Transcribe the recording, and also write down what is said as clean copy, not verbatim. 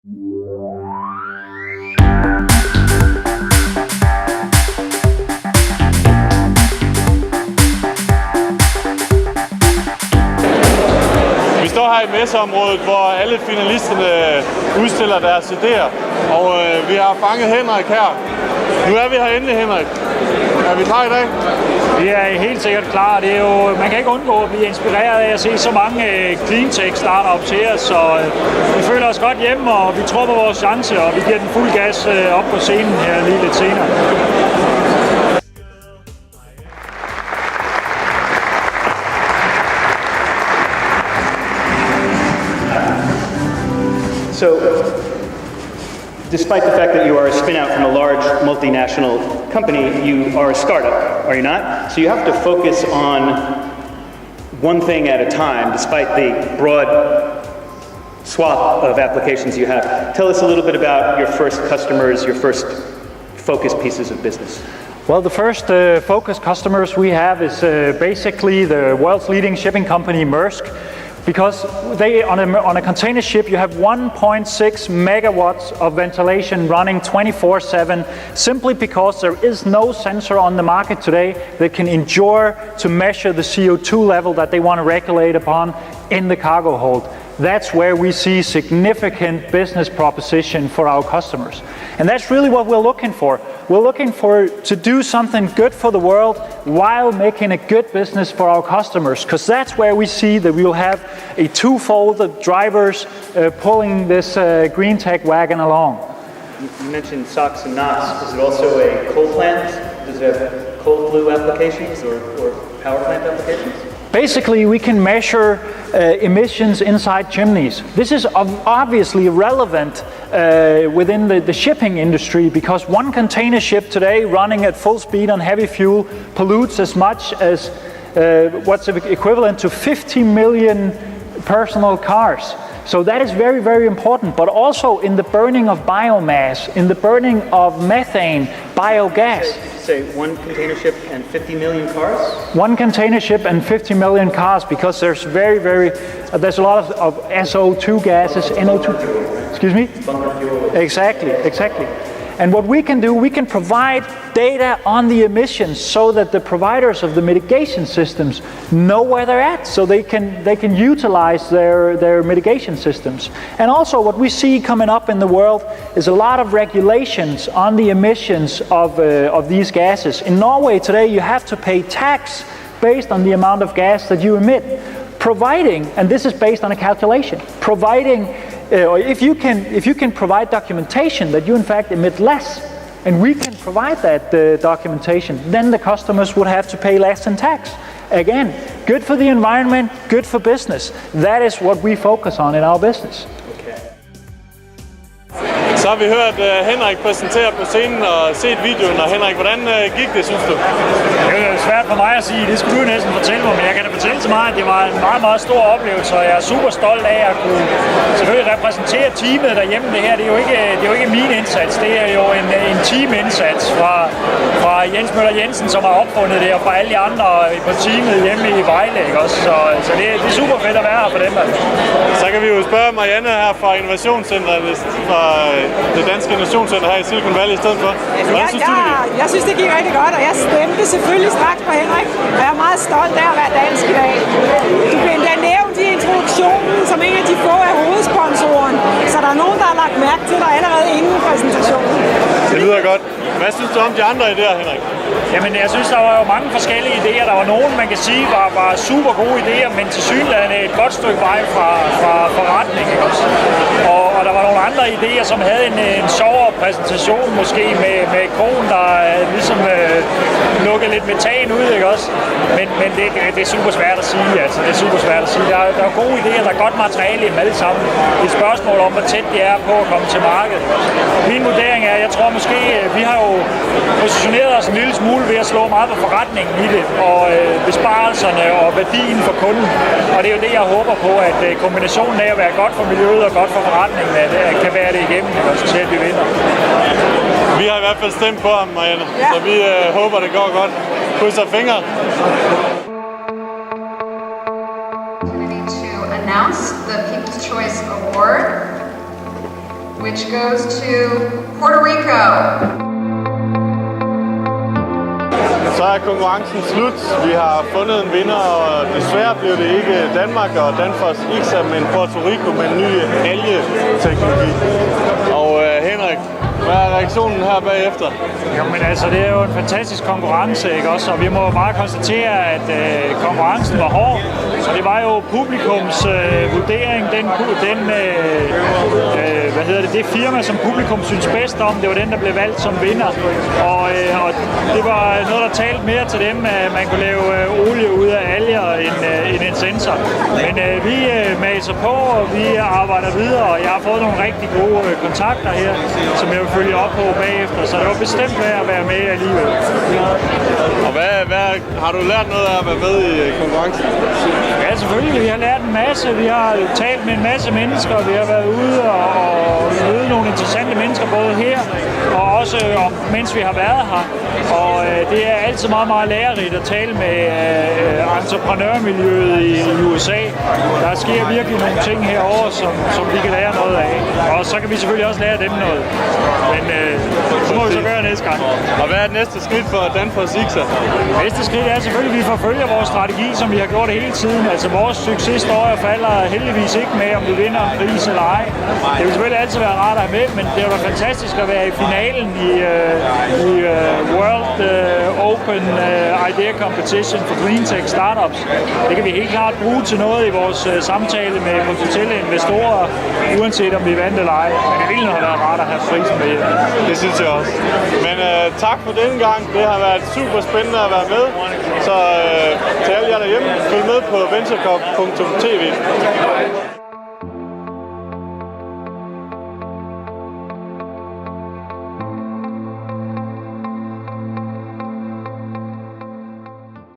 Vi står her i messeområdet, hvor alle finalisterne udstiller deres idéer, og vi har fanget Henrik her. Nu er vi her endelig, Henrik. Er vi klar i dag? Vi er helt sikkert klar. Det er jo, man kan ikke undgå at blive inspireret af at se så mange cleantech startups her, så vi føler os godt hjemme, og vi tror på vores chance, og vi giver den fuld gas op på scenen her lige lidt senere. So, despite the fact that you are a spin-out from a large multinational company, you are a startup, are you not? So you have to focus on one thing at a time, despite the broad swath of applications you have. Tell us a little bit about your first customers, your first focus pieces of business. Well, the first focus customers we have is basically the world's leading shipping company, Maersk. Because they, on a container ship, you have 1.6 megawatts of ventilation running 24/7, simply because there is no sensor on the market today that can endure to measure the CO2 level that they want to regulate upon in the cargo hold. That's where we see significant business proposition for our customers. And that's really what we're looking for. We're looking to do something good for the world while making a good business for our customers, because that's where we see that we will have a twofold of drivers pulling this green tech wagon along. You mentioned SOx and NOx. Is it also a coal plant? Does it have coal flue applications or power plant applications? Basically, we can measure emissions inside chimneys. This is obviously relevant within the shipping industry, because one container ship today running at full speed on heavy fuel pollutes as much as what's equivalent to 50 million personal cars. So that is very, very important, but also in the burning of biomass, in the burning of methane, biogas. Did you say one container ship and 50 million cars? One container ship and 50 million cars, because there's there's a lot of SO2 gases, NO2. Excuse me? Bunker fuel. Exactly. And what we can do, we can provide data on the emissions so that the providers of the mitigation systems know where they're at, so they can utilize their mitigation systems. And also what we see coming up in the world is a lot of regulations on the emissions of these gases. In Norway today, you have to pay tax based on the amount of gas that you emit, providing, and this is based on a calculation, providing if you can provide documentation that you in fact emit less, and we can provide that documentation, then the customers would have to pay less in tax. Again, good for the environment, good for business. That is what we focus on in our business. Så har vi hørt Henrik præsentere på scenen og set videoen, og Henrik, hvordan gik det, synes du? Det er jo svært for mig at sige, det skulle du næsten fortælle mig, men jeg kan da fortælle til mig, at det var en meget, meget stor oplevelse, og jeg er super stolt af at kunne selvfølgelig repræsentere teamet derhjemme. Det her, det er jo ikke min indsats, det er jo en teamindsats fra Jens Møller Jensen, som har opfundet det, og fra alle de andre på teamet hjemme i Vejle, ikke også? Så det er super fedt at være her for dem. Så kan vi jo spørge Marianne her fra Innovationscenteret, fra det danske Innovationscenter her i Silicon Valley i stedet for. Hvordan synes du, det gik? Jeg synes, det gik rigtig godt, og jeg stemte selvfølgelig straks på Henrik, og jeg er meget stolt af at være dansk i dag. Du blev endda nævnt i introduktionen som en af de få af hovedsponsoren, så der er nogen, der har lagt mærke til dig allerede inden præsentationen. Det lyder godt. Hvad synes du om de andre idéer, Henrik? Jamen, jeg synes, der var jo mange forskellige idéer. Der var nogen, man kan sige, var super gode idéer, men tilsyneladende et godt stykke vej fra forretning. Og der var nogle andre idéer, som havde en sjovere præsentation, måske med konen, der ligesom lukkede lidt metan ud, ikke også? Men det er super svært at sige, altså. Det er super svært at sige. Der er gode idéer, der er godt materiale i dem alle sammen. Det er et spørgsmål om, hvor tæt det er på at komme til markedet. Min vurdering er, jeg tror måske, vi har jo positioneret os en lille smule ved at slå meget på forretningen i det, og besparelserne og værdien for kunden. Og det er jo det, jeg håber på, at kombinationen af at være godt for miljøet og godt for forretningen, kan være det igennem, også til at vi vinder. Vi har i hvert fald stemt på ham, Marianne, så vi håber, det går godt. Krydser fingre. To announce the People's Choice Award, which goes to Puerto Rico. Så er konkurrencen slut. Vi har fundet en vinder, og desværre blev det ikke Danmark og Danfoss IXA, men Puerto Rico med en ny algeteknologi. Og Henrik, hvad er reaktionen her bagefter? Jamen altså, det er jo en fantastisk konkurrence, ikke også? Og vi må bare konstatere, at konkurrencen var hård. Og det var jo publikums vurdering, det firma, som publikum synes bedst om, det var den, der blev valgt som vinder. Og det var noget, der talte mere til dem, at man kunne lave olie ud af alger end en sensor. Men vi maser på, og vi arbejder videre, og jeg har fået nogle rigtig gode kontakter her, som jeg vil følge op på bagefter. Så det var bestemt værd at være med alligevel. Og hvad har du lært noget af at være med i konkurrencen? Ja, selvfølgelig. Vi har lært en masse. Vi har talt med en masse mennesker. Vi har været ude og møde nogle interessante mennesker, både her og også mens vi har været her. Og det er altid meget, meget lærerigt at tale med entreprenørmiljøet i USA. Der sker virkelig nogle ting herovre, som vi kan lære noget af. Og så kan vi selvfølgelig også lære dem noget. Men så må vi så gøre næste gang. Og hvad er det næste skridt for Danfoss IXA? Næste skridt er selvfølgelig, at vi forfølger vores strategi, som vi har gjort hele tiden. Altså vores succes står og falder heldigvis ikke med, om vi vinder en pris eller ej. Det vil selvfølgelig altid være rart at have med, men det var fantastisk at være i finalen i World Open Idea Competition for Green Tech Startups. Det kan vi helt klart bruge til noget i vores samtale med potentielle investorer, uanset om vi vandt eller ej. Men det ville have været rart at have prisen med. Det synes jeg også. Men tak for denne gang. Det har været super spændende at være med. Så til alle jer derhjemme, følg med på venturecop.tv.